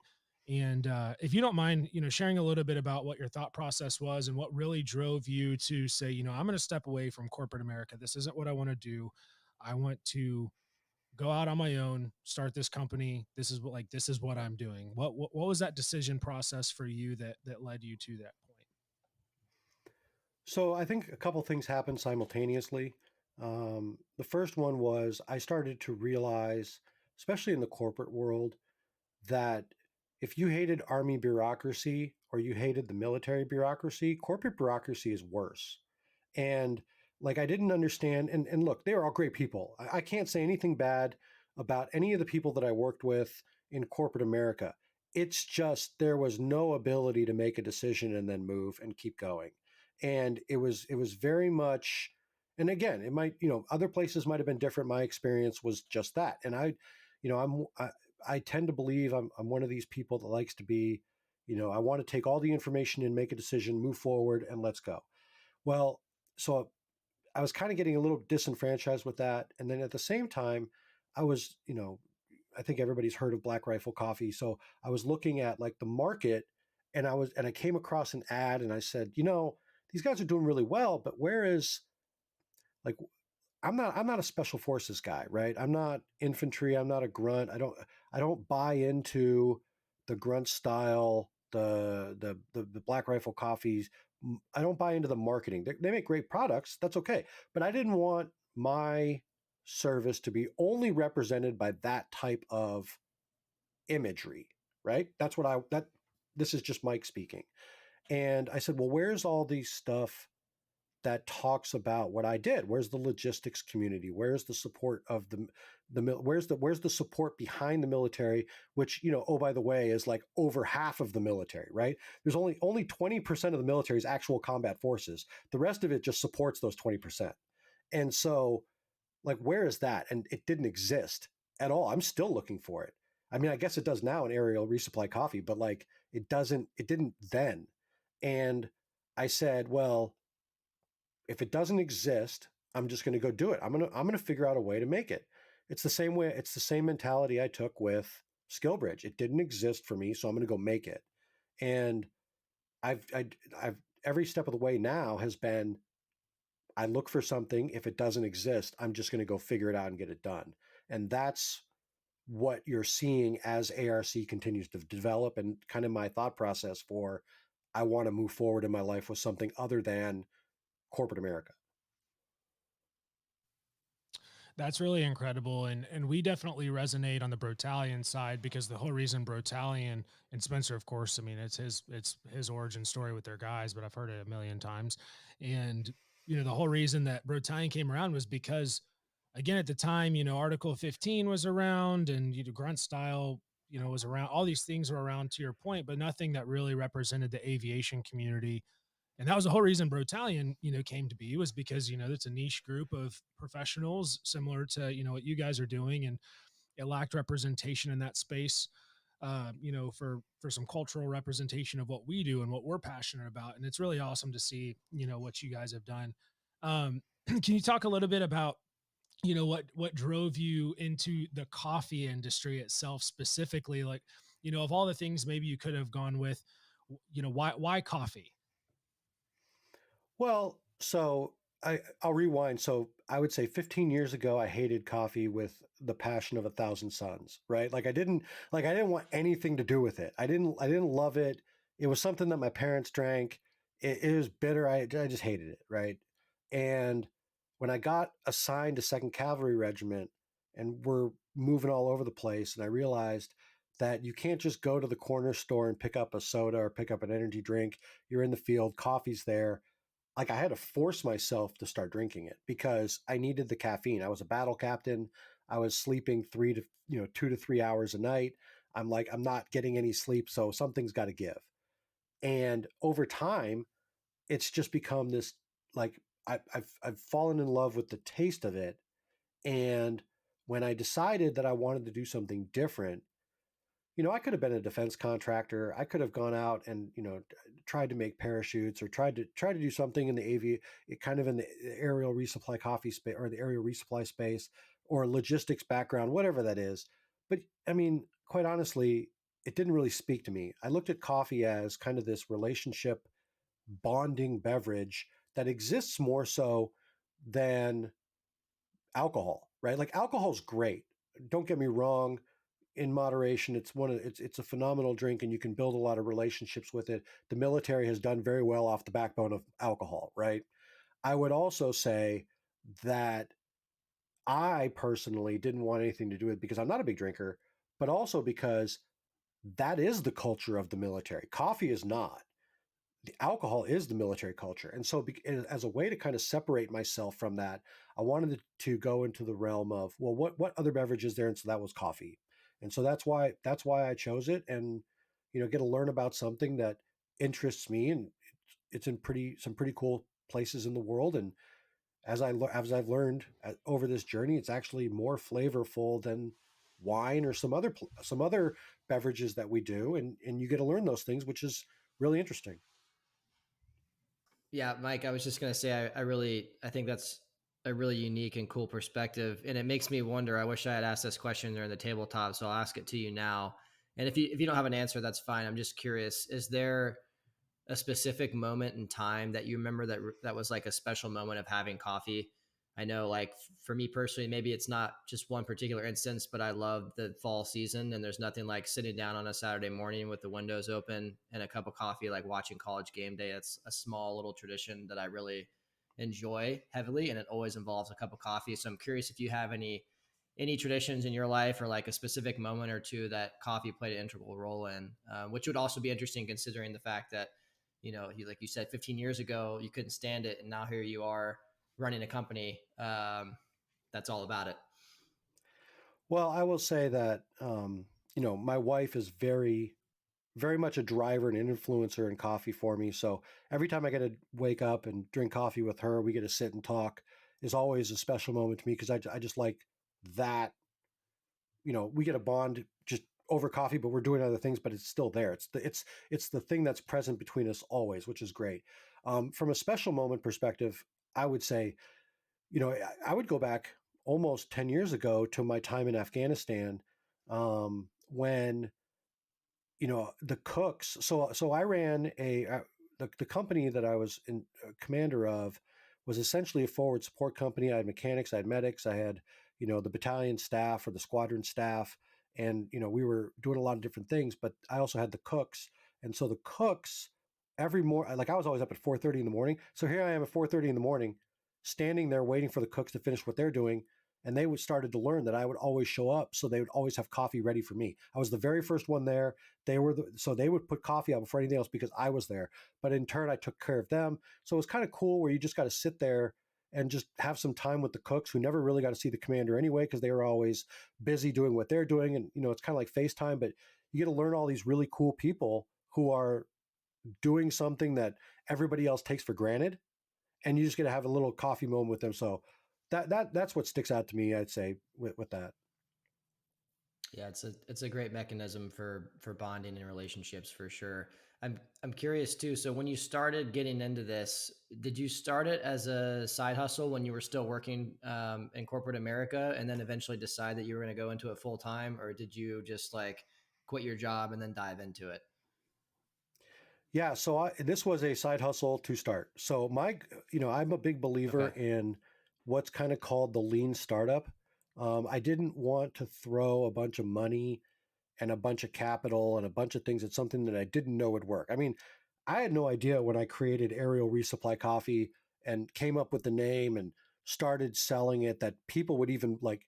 And if you don't mind, sharing a little bit about what your thought process was and what really drove you to say, I'm going to step away from corporate America. This isn't what I want to do. I want to go out on my own, start this company. This is what I'm doing. What was that decision process for you that led you to that point? So I think a couple things happened simultaneously. The first one was I started to realize, especially in the corporate world, that if you hated army bureaucracy or you hated the military bureaucracy, corporate bureaucracy is worse. And I didn't understand, and look, they are all great people. I can't say anything bad about any of the people that I worked with in corporate America. It's just there was no ability to make a decision and then move and keep going. And it was very much, and again, it might, other places might have been different. My experience was just that. And you know, I'm I tend to believe I'm one of these people that likes to be, I want to take all the information and make a decision, move forward, and let's go. Well, so I was kind of getting a little disenfranchised with that. And then at the same time, I was, I think everybody's heard of Black Rifle Coffee. So I was looking at like the market, and I came across an ad, and I said, these guys are doing really well, but where is, like, I'm not a special forces guy, right? I'm not infantry. I'm not a grunt. I don't buy into the grunt style, the Black Rifle Coffees. I don't buy into the marketing. They make great products. That's okay. But I didn't want my service to be only represented by that type of imagery, right? This is just Mike speaking. And I said, well, where's all these stuff that talks about what I did? Where's the logistics community? Where's the support of where's the support behind the military? Which, oh, by the way, is like over half of the military, right? There's only 20% of the military's actual combat forces. The rest of it just supports those 20%. And so, like, where is that? And it didn't exist at all. I'm still looking for it. I mean, I guess it does now in Aerial Resupply Coffee, but like it didn't then. And I said, well, if it doesn't exist, I'm just going to go do it. I'm going to figure out a way to make it. It's the same way. It's the same mentality I took with SkillBridge. It didn't exist for me, so I'm going to go make it. And I've every step of the way now has been, I look for something. If it doesn't exist, I'm just going to go figure it out and get it done. And that's what you're seeing as ARC continues to develop, and kind of my thought process for, I want to move forward in my life with something other than corporate America. That's really incredible, and we definitely resonate on the Brotalion side because the whole reason Brotalion and Spencer, of course, I mean it's his origin story with their guys, but I've heard it a million times, and the whole reason that Brotalion came around was because again, at the time, Article 15 was around, and grunt style, was around. All these things were around, to your point, but nothing that really represented the aviation community. And that was the whole reason Brotalion, came to be, was because, it's a niche group of professionals similar to, what you guys are doing. And it lacked representation in that space, for some cultural representation of what we do and what we're passionate about. And it's really awesome to see, what you guys have done. Can you talk a little bit about, what drove you into the coffee industry itself specifically? Like, of all the things maybe you could have gone with, why coffee? Well, so I'll rewind. So I would say 15 years ago, I hated coffee with the passion of a thousand suns, right? Like I didn't want anything to do with it. I didn't love it. It was something that my parents drank. It was bitter. I just hated it, right? And when I got assigned to Second Cavalry Regiment, and we're moving all over the place, and I realized that you can't just go to the corner store and pick up a soda or pick up an energy drink. You're in the field, coffee's there. Like, I had to force myself to start drinking it because I needed the caffeine. I was a battle captain. I was sleeping 2 to 3 hours a night. I'm like, I'm not getting any sleep, so something's got to give. And over time, it's just become this, like, I've fallen in love with the taste of it. And when I decided that I wanted to do something different, I could have been a defense contractor. I could have gone out and, tried to make parachutes, or tried to do something in the kind of in the aerial resupply coffee space, or the aerial resupply space, or logistics background, whatever that is. But I mean, quite honestly, it didn't really speak to me. I looked at coffee as kind of this relationship bonding beverage that exists more so than alcohol, right? Like, alcohol's great. Don't get me wrong, in moderation. It's a phenomenal drink, and you can build a lot of relationships with it. The military has done very well off the backbone of alcohol, right? I would also say that I personally didn't want anything to do with it because I'm not a big drinker, but also because that is the culture of the military. Coffee is not. The alcohol is the military culture. And so, as a way to kind of separate myself from that, I wanted to go into the realm of, well, what other beverage is there? And so that was coffee. And so that's why I chose it. And get to learn about something that interests me, and it's in some pretty cool places in the world. And as I've learned over this journey, it's actually more flavorful than wine or some other beverages that we do. And you get to learn those things, which is really interesting. Yeah, Mike, I was just gonna say, I think that's a really unique and cool perspective, and it makes me wonder. I wish I had asked this question during the tabletop, so I'll ask it to you now. And if you don't have an answer, that's fine. I'm just curious: is there a specific moment in time that you remember that was like a special moment of having coffee? I know, like for me personally, maybe it's not just one particular instance, but I love the fall season, and there's nothing like sitting down on a Saturday morning with the windows open and a cup of coffee, like watching College Game Day. It's a small little tradition that I really enjoy heavily, and it always involves a cup of coffee. So I'm curious if you have any traditions in your life, or like a specific moment or two that coffee played an integral role in, which would also be interesting considering the fact that like you said, 15 years ago, you couldn't stand it. And now here you are running a company that's all about it. Well, I will say that my wife is very, very much a driver and an influencer in coffee for me. So every time I get to wake up and drink coffee with her, we get to sit and talk, is always a special moment to me because I just like that. We get a bond just over coffee, but we're doing other things, but it's still there. It's the thing that's present between us always, which is great. From a special moment perspective, I would say, I would go back almost 10 years ago to my time in Afghanistan, when the cooks. So I ran the company that I was in commander of was essentially a forward support company. I had mechanics, I had medics, I had the battalion staff or the squadron staff, and we were doing a lot of different things. But I also had the cooks, and so the cooks every morning, like I was always up at 4:30 in the morning. So here I am at 4:30 in the morning, standing there waiting for the cooks to finish what they're doing. And they would started to learn that I would always show up, so they would always have coffee ready for me. I was the very first one there. So they would put coffee out before anything else because I was there. But in turn, I took care of them. So it was kind of cool where you just got to sit there and just have some time with the cooks who never really got to see the commander anyway because they were always busy doing what they're doing. And, it's kind of like FaceTime, but you get to learn all these really cool people who are doing something that everybody else takes for granted. And you just get to have a little coffee moment with them. So that's what sticks out to me, I'd say, with that. Yeah, it's a great mechanism for bonding and relationships for sure. I'm curious too. So when you started getting into this, did you start it as a side hustle when you were still working in corporate America, and then eventually decide that you were going to go into it full time, or did you just like quit your job and then dive into it? Yeah, so this was a side hustle to start. So I'm a big believer Okay. in what's kind of called the lean startup. I didn't want to throw a bunch of money and a bunch of capital and a bunch of things at something that I didn't know would work. I mean, I had no idea when I created Aerial Resupply Coffee and came up with the name and started selling it that people would even like,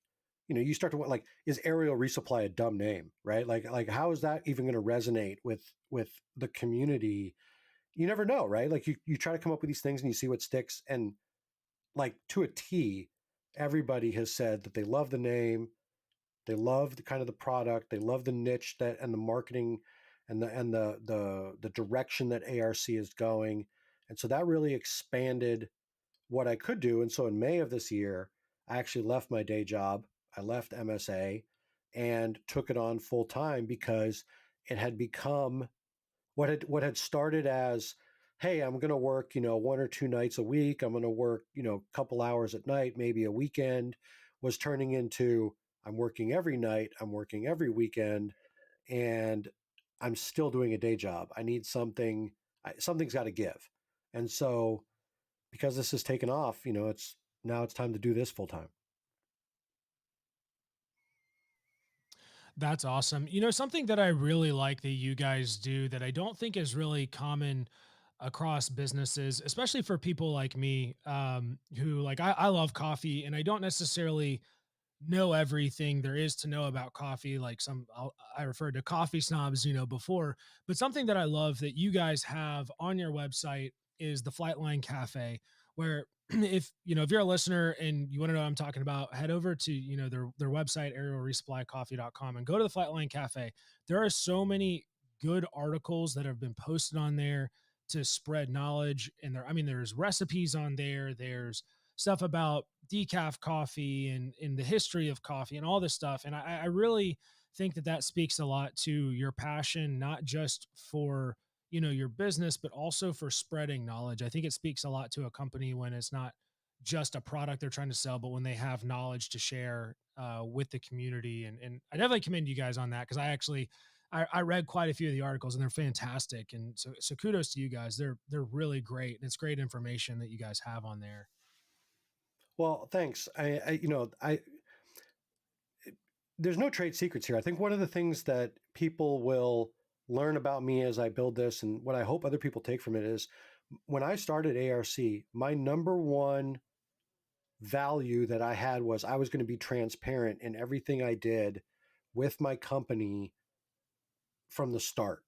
you start to want like, is Aerial Resupply a dumb name, right? Like how is that even going to resonate with the community? You never know, right? Like you try to come up with these things and you see what sticks, and like to a T, everybody has said that they love the name, they love the kind of the product. They love the niche that and the marketing and the direction that ARC is going. And so that really expanded what I could do. And so in May of this year, I actually left my day job. I left MSA and took it on full time because it had become what had started as, hey, I'm going to work, 1 or 2 nights a week. I'm going to work, a couple hours at night, maybe a weekend, was turning into, I'm working every night, I'm working every weekend, and I'm still doing a day job. I need something, something's got to give. And so because this has taken off, it's time to do this full time. That's awesome. Something that I really like that you guys do that I don't think is really common across businesses, especially for people like me, who like I love coffee and I don't necessarily know everything there is to know about coffee. Like I referred to coffee snobs, before, but something that I love that you guys have on your website is the Flightline Cafe, where if you're a listener and you want to know what I'm talking about, head over to, their website, aerialresupplycoffee.com, and go to the Flightline Cafe. There are so many good articles that have been posted on there to spread knowledge. And there's recipes on there. There's stuff about decaf coffee and in the history of coffee and all this stuff. And I really think that speaks a lot to your passion, not just for, your business, but also for spreading knowledge. I think it speaks a lot to a company when it's not just a product they're trying to sell, but when they have knowledge to share with the community. And I definitely commend you guys on that. Cause I read quite a few of the articles and they're fantastic. And so kudos to you guys. They're really great. And it's great information that you guys have on there. Well, thanks. There's no trade secrets here. I think one of the things that people will learn about me as I build this, and what I hope other people take from it, is when I started ARC, my number one value that I had was I was going to be transparent in everything I did with my company from the start,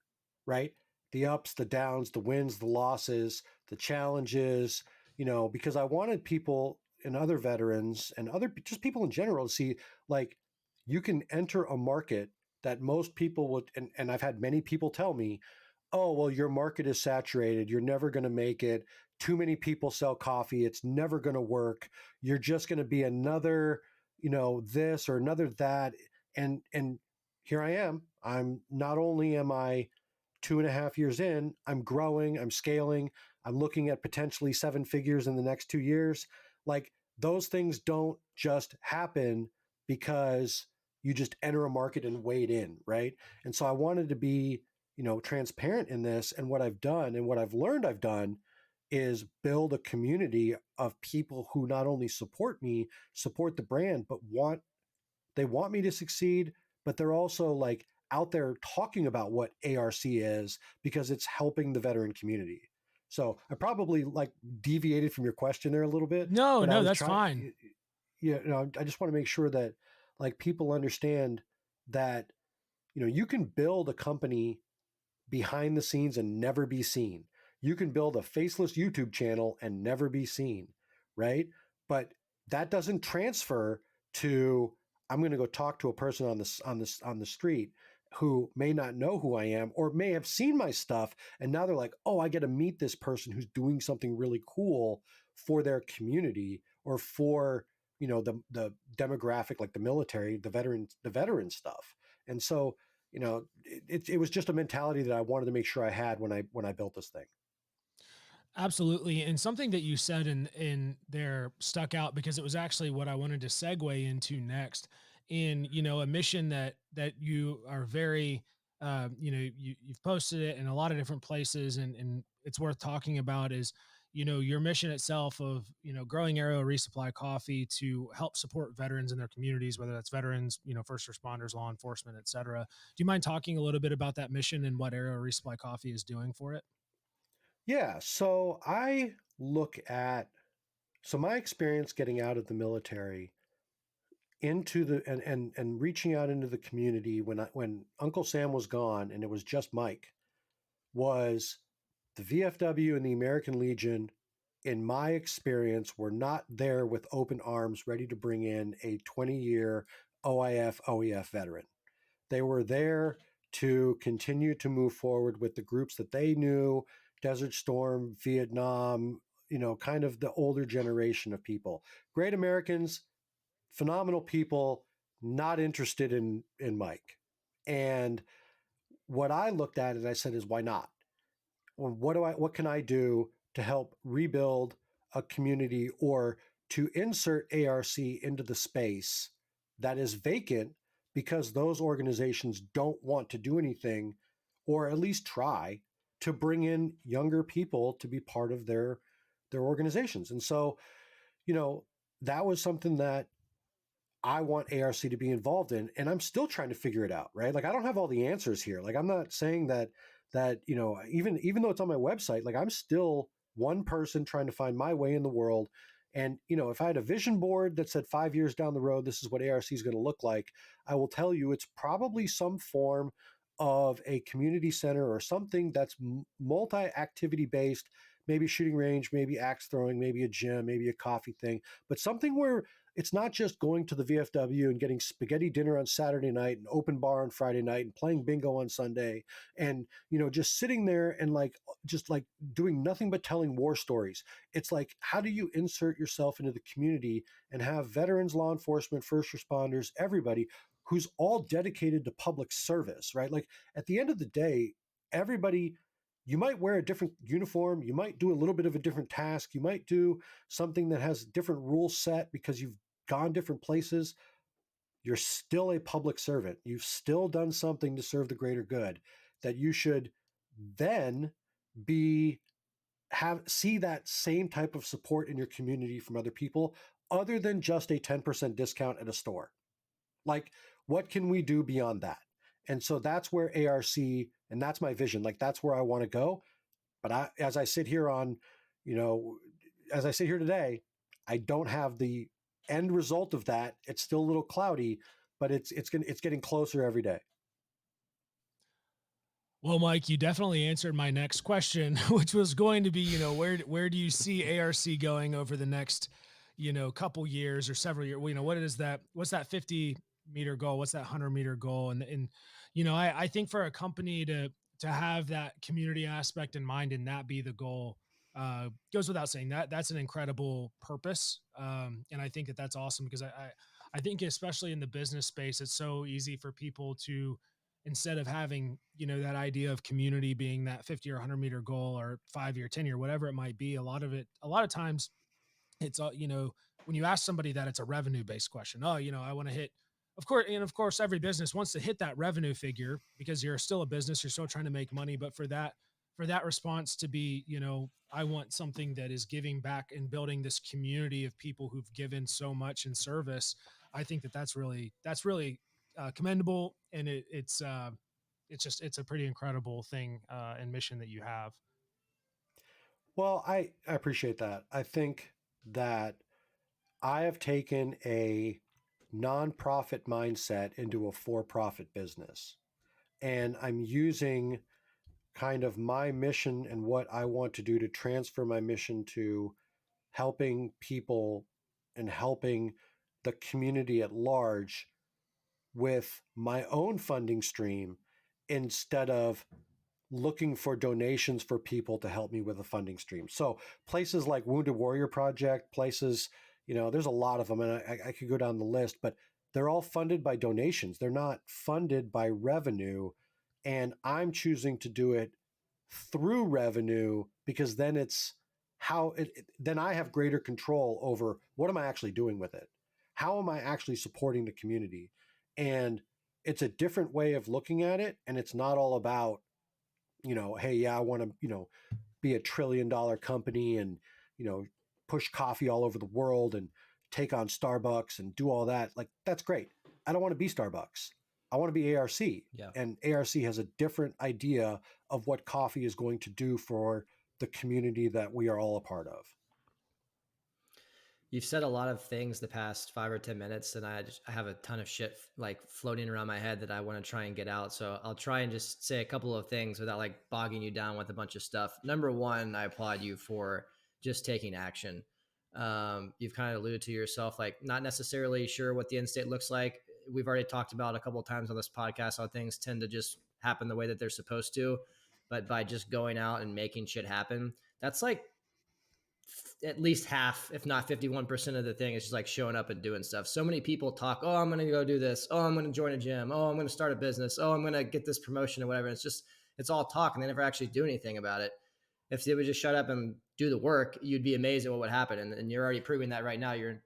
right? The ups, the downs, the wins, the losses, the challenges, because I wanted people and other veterans and other just people in general to see like you can enter a market that most people would, and I've had many people tell me, oh, well, your market is saturated. You're never going to make it. Too many people sell coffee. It's never going to work. You're just going to be another, this or another that. And here I am. I'm not only am I 2.5 years in, I'm growing, I'm scaling, I'm looking at potentially 7 figures in the next 2 years. Like those things don't just happen because you just enter a market and wade in, right? And so I wanted to be, transparent in this. And what I've done and what I've learned I've done is build a community of people who not only support me, support the brand, but they want me to succeed, but they're also like out there talking about what ARC is because it's helping the veteran community. So I probably like deviated from your question there a little bit, No, but I no, was that's trying, fine. I just want to make sure that like people understand that, you can build a company behind the scenes and never be seen. You can build a faceless YouTube channel and never be seen, right? but that doesn't transfer to I'm going to go talk to a person on the street who may not know who I am or may have seen my stuff and now they're like, "Oh, I get to meet this person who's doing something really cool for their community or for, the demographic like the military, the veteran stuff." And so, it was just a mentality that I wanted to make sure I had when I built this thing. Absolutely. And something that you said in there stuck out because it was actually what I wanted to segue into next. In, a mission that you are very you've posted it in a lot of different places, and it's worth talking about is, your mission itself of, growing Aerial Resupply Coffee to help support veterans in their communities, whether that's veterans, first responders, law enforcement, et cetera. Do you mind talking a little bit about that mission and what Aerial Resupply Coffee is doing for it? Yeah, so I look at so my experience getting out of the military into the and reaching out into the community when Uncle Sam was gone and it was just Mike was the VFW and the American Legion in my experience were not there with open arms ready to bring in a 20-year OIF OEF veteran. They were there to continue to move forward with the groups that they knew, Desert Storm, Vietnam, kind of the older generation of people. Great Americans, phenomenal people, not interested in Mike. And what I looked at and I said is why not? Well, what can I do to help rebuild a community or to insert ARC into the space that is vacant because those organizations don't want to do anything or at least try to bring in younger people to be part of their organizations. And so, you know, that was something that I want ARC to be involved in, and I'm still trying to figure it out, right? Like I don't have all the answers here. Like I'm not saying that even though it's on my website, like I'm still one person trying to find my way in the world. And if I had a vision board that said 5 years down the road, this is what ARC is going to look like, I will tell you it's probably some form of a community center or something that's multi-activity based, maybe shooting range, maybe axe throwing, maybe a gym, maybe a coffee thing, but something where it's not just going to the VFW and getting spaghetti dinner on Saturday night and open bar on Friday night and playing bingo on Sunday and just sitting there and just like doing nothing but telling war stories. It's like how do you insert yourself into the community and have veterans, law enforcement, first responders, everybody who's all dedicated to public service, right? Like at the end of the day, everybody you might wear a different uniform, you might do a little bit of a different task, you might do something that has different rules set because you've gone different places. You're still a public servant. You've still done something to serve the greater good that you should then be have see that same type of support in your community from other people other than just a 10% discount at a store. Like what can we do beyond that? And so that's where ARC and that's my vision. Like that's where I want to go. But as I sit here you know, as I sit here today, I don't have the end result of that. It's still a little cloudy, but it's getting closer every day. Well, Mike, you definitely answered my next question, which was going to be, where do you see ARC going over the next, couple years or several years? What is that? What's that 50-meter goal? What's that 100-meter goal? And I think for a company to have that community aspect in mind and that be the goal, goes without saying that that's an incredible purpose. And I think that that's awesome because I think especially in the business space, it's so easy for people to, instead of having, that idea of community being that 50 or 100-meter goal or 5-year, 10-year, whatever it might be, a lot of times it's, when you ask somebody that, it's a revenue based question. Oh, I want to hit, of course, every business wants to hit that revenue figure because you're still a business, you're still trying to make money. But for that response to be, I want something that is giving back and building this community of people who've given so much in service. I think that's really commendable, and it's a pretty incredible thing and mission that you have. Well, I appreciate that. I think that I have taken a nonprofit mindset into a for-profit business. And I'm using kind of my mission and what I want to do to transfer my mission to helping people in helping the community at large with my own funding stream instead of looking for donations for people to help me with a funding stream. So places like Wounded Warrior Project, places, there's a lot of them, and I could go down the list, but they're all funded by donations. They're not funded by revenue. And I'm choosing to do it through revenue because then then I have greater control over what am I actually doing with it? How am I actually supporting the community? And it's a different way of looking at it. And it's not all about, hey, yeah, I want to, be $1 trillion company and, push coffee all over the world and take on Starbucks and do all that. Like, that's great. I don't want to be Starbucks. I want to be ARC. Yeah. And ARC has a different idea of what coffee is going to do for the community that we are all a part of. You've said a lot of things the past 5 or 10 minutes, and I have a ton of shit like floating around my head that I want to try and get out. So I'll try and just say a couple of things without like bogging you down with a bunch of stuff. Number one, I applaud you for just taking action. You've kind of alluded to yourself, like not necessarily sure what the end state looks like. We've already talked about a couple of times on this podcast how things tend to just happen the way that they're supposed to. But by just going out and making shit happen, that's like at least half, if not 51% of the thing is just like showing up and doing stuff. So many people talk, oh, I'm going to go do this. Oh, I'm going to join a gym. Oh, I'm going to start a business. Oh, I'm going to get this promotion or whatever. It's all talk and they never actually do anything about it. If they would just shut up and do the work, you'd be amazed at what would happen. And you're already proving that right now. You're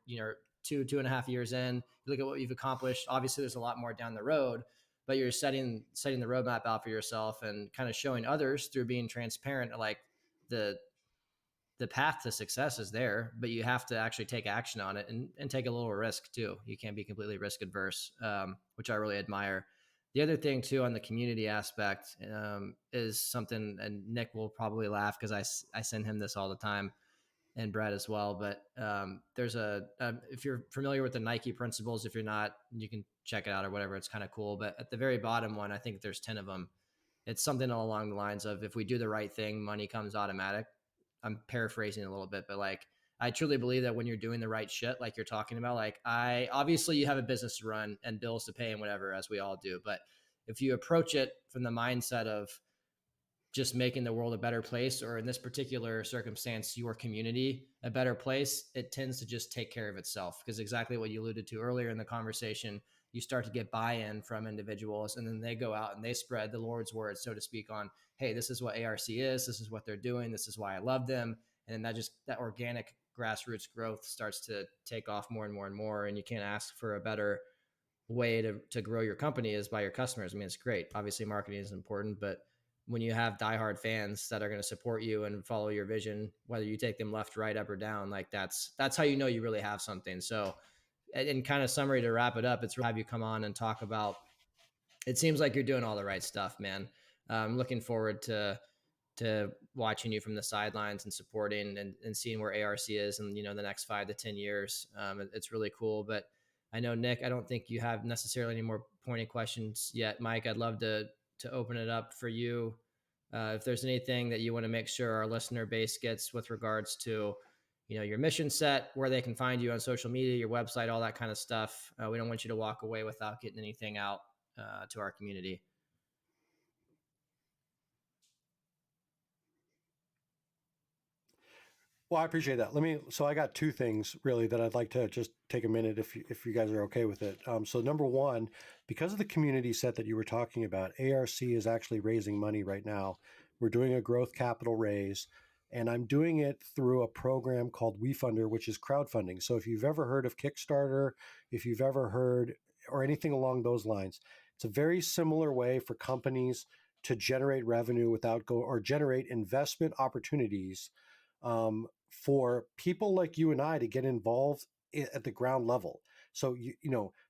2.5 years in, you look at what you've accomplished. Obviously there's a lot more down the road, but you're setting the roadmap out for yourself and kind of showing others through being transparent, like the path to success is there, but you have to actually take action on it and take a little risk too. You can't be completely risk adverse, which I really admire. The other thing too, on the community aspect, is something, and Nick will probably laugh because I send him this all the time, and Brett as well. But there's if you're familiar with the Nike principles, if you're not, you can check it out or whatever. It's kind of cool. But at the very bottom one, I think there's 10 of them. It's something along the lines of, if we do the right thing, money comes automatic. I'm paraphrasing a little bit, but like, I truly believe that when you're doing the right shit, like you're talking about, like obviously you have a business to run and bills to pay and whatever, as we all do. But if you approach it from the mindset of just making the world a better place, or in this particular circumstance, your community a better place, it tends to just take care of itself. Because exactly what you alluded to earlier in the conversation, you start to get buy-in from individuals, and then they go out and they spread the Lord's word, so to speak, on, hey, this is what ARC is, this is what they're doing, this is why I love them. And then that organic grassroots growth starts to take off more and more and more. And you can't ask for a better way to grow your company is by your customers. I mean, it's great. Obviously marketing is important, but when you have diehard fans that are going to support you and follow your vision, whether you take them left, right, up, or down, like that's how you know you really have something. So in kind of summary, to wrap it up, it's really have you come on and talk about, it seems like you're doing all the right stuff, man. I'm looking forward to watching you from the sidelines and supporting and seeing where ARC is in, the next 5 to 10 years. It's really cool. But I know, Nick, I don't think you have necessarily any more pointed questions yet. Mike, I'd love to open it up for you. If there's anything that you want to make sure our listener base gets with regards to, your mission set, where they can find you on social media, your website, all that kind of stuff. We don't want you to walk away without getting anything out to our community. Well, I appreciate that. So I got two things really that I'd like to just take a minute if you guys are okay with it. So number one, because of the community set that you were talking about, ARC is actually raising money right now. We're doing a growth capital raise, and I'm doing it through a program called WeFunder, which is crowdfunding. So if you've ever heard of Kickstarter, if you've ever heard or anything along those lines, it's a very similar way for companies to generate revenue or generate investment opportunities for people like you and I to get involved at the ground level. So,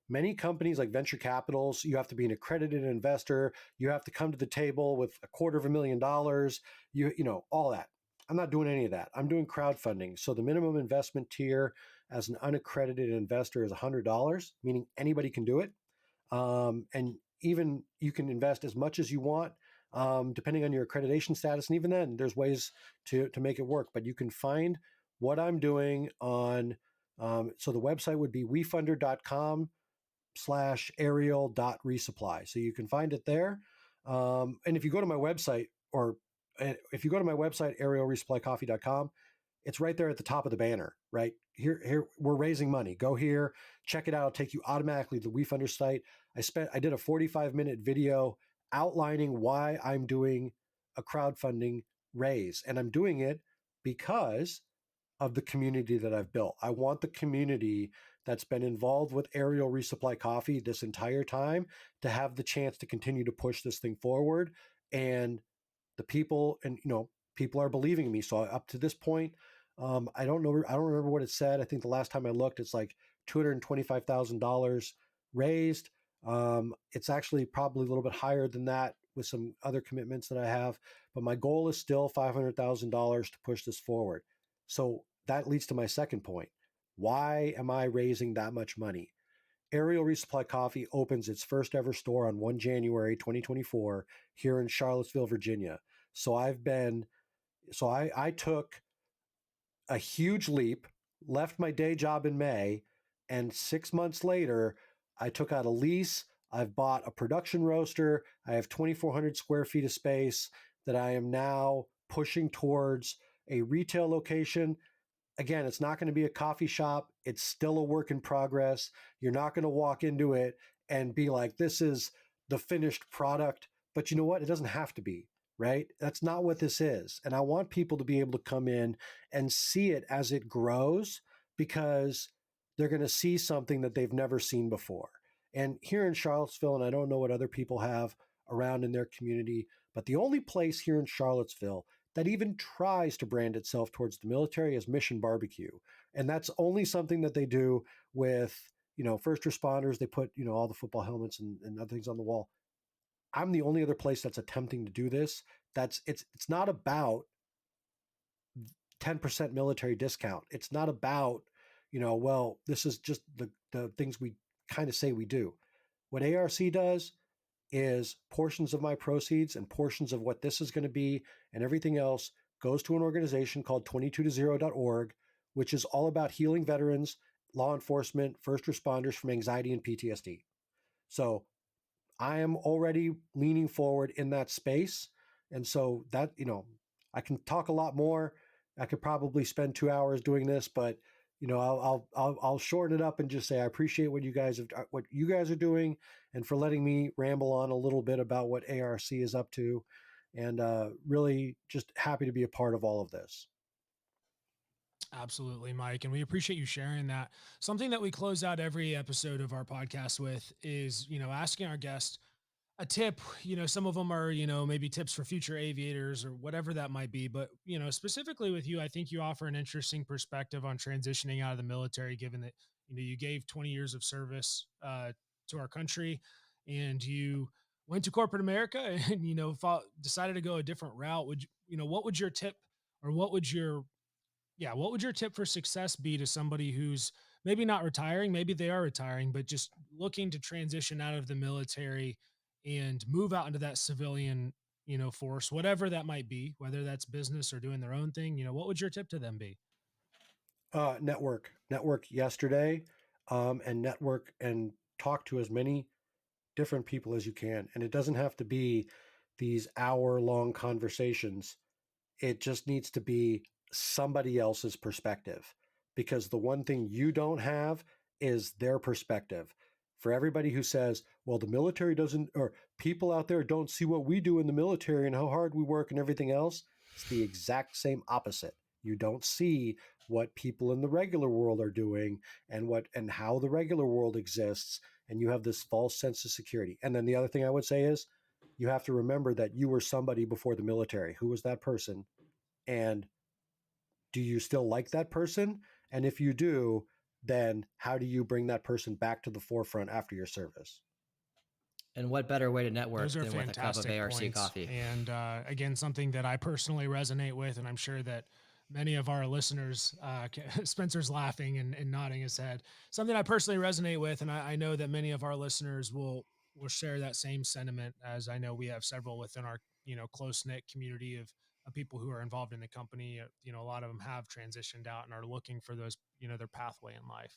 many companies like venture capitals, you have to be an accredited investor. You have to come to the table with $250,000, all that. I'm not doing any of that. I'm doing crowdfunding. So the minimum investment tier as an unaccredited investor is $100, meaning anybody can do it. And even you can invest as much as you want, depending on your accreditation status. And even then, there's ways to make it work. But you can find what I'm doing on So the website would be wefunder.com/aerial.resupply. So you can find it there. And if you go to my website, aerialresupplycoffee.com, it's right there at the top of the banner, right? Here we're raising money. Go here, check it out. It'll take you automatically to the WeFunder site. I did a 45-minute video outlining why I'm doing a crowdfunding raise. And I'm doing it because of the community that I've built. I want the community that's been involved with Aerial Resupply Coffee this entire time to have the chance to continue to push this thing forward. And the people, and people are believing me. So up to this point, I don't know. I don't remember what it said. I think the last time I looked, it's like $225,000 raised. It's actually probably a little bit higher than that with some other commitments that I have. But my goal is still $500,000 to push this forward. So that leads to my second point. Why am I raising that much money? Aerial Resupply Coffee opens its first ever store on 1 January 2024 here in Charlottesville, Virginia. So I took a huge leap, left my day job in May, and 6 months later, I took out a lease. I've bought a production roaster. I have 2,400 square feet of space that I am now pushing towards a retail location. Again, it's not going to be a coffee shop. It's still a work in progress. You're not going to walk into it and be like, this is the finished product. But you know what? It doesn't have to be, right? That's not what this is. And I want people to be able to come in and see it as it grows, because they're going to see something that they've never seen before. And here in Charlottesville, and I don't know what other people have around in their community, but the only place here in Charlottesville that even tries to brand itself towards the military is Mission Barbecue. And that's only something that they do with, first responders. They put, all the football helmets and other things on the wall. I'm the only other place that's attempting to do this. It's not about 10% military discount. It's not about, well, this is just the things we kind of say we do. What ARC does is portions of my proceeds and portions of what this is going to be and everything else goes to an organization called 22to0.org, which is all about healing veterans, law enforcement, first responders from anxiety and PTSD. So I am already leaning forward in that space. And so that, I can talk a lot more. I could probably spend 2 hours doing this, but I'll shorten it up and just say I appreciate what you guys are doing, and for letting me ramble on a little bit about what ARC is up to, and really just happy to be a part of all of this. Absolutely, Mike. And we appreciate you sharing that. Something that we close out every episode of our podcast with is, asking our guests a tip. Some of them are, maybe tips for future aviators or whatever that might be. But, specifically with you, I think you offer an interesting perspective on transitioning out of the military, given that, you gave 20 years of service to our country, and you went to corporate America and, decided to go a different route. What would your tip, or what would your tip for success be to somebody who's maybe not retiring, maybe they are retiring, but just looking to transition out of the military and move out into that civilian, force, whatever that might be, whether that's business or doing their own thing, what would your tip to them be? Network yesterday, and network and talk to as many different people as you can. And it doesn't have to be these hour-long conversations. It just needs to be somebody else's perspective, because the one thing you don't have is their perspective. For everybody who says, well, the military doesn't, or people out there don't see what we do in the military and how hard we work and everything else, it's the exact same opposite. You don't see what people in the regular world are doing and how the regular world exists, and you have this false sense of security. And then the other thing I would say is, you have to remember that you were somebody before the military. Who was that person? And do you still like that person? And if you do, then how do you bring that person back to the forefront after your service? And what better way to Those network are than with a cup of fantastic ARC points. coffee? And again, something that I personally resonate with, and I'm sure that many of our listeners, Spencer's laughing and nodding his head, something I personally resonate with. And I know that many of our listeners will share that same sentiment, as I know we have several within our, close knit community of people who are involved in the company. A lot of them have transitioned out and are looking for those, their pathway in life.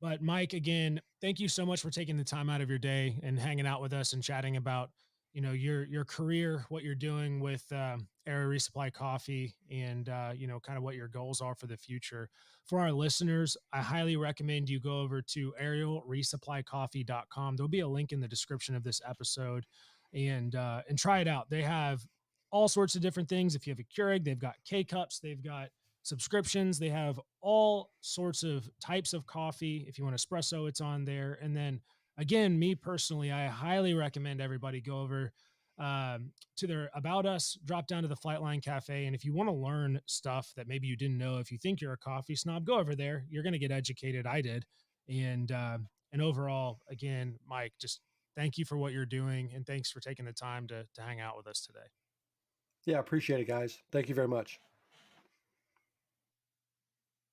But Mike, again, thank you so much for taking the time out of your day and hanging out with us and chatting about, your career, what you're doing with Aerial Resupply Coffee, and kind of what your goals are for the future. For our listeners, I highly recommend you go over to aerialresupplycoffee.com. There'll be a link in the description of this episode, and try it out. They have all sorts of different things. If you have a Keurig, they've got K cups, they've got subscriptions. They have all sorts of types of coffee. If you want espresso, it's on there. And then again, me personally, I highly recommend everybody go over to their About Us, drop down to the Flightline Cafe. And if you want to learn stuff that maybe you didn't know, if you think you're a coffee snob, go over there. You're going to get educated. I did. And overall, again, Mike, just thank you for what you're doing. And thanks for taking the time to hang out with us today. Yeah, appreciate it, guys. Thank you very much.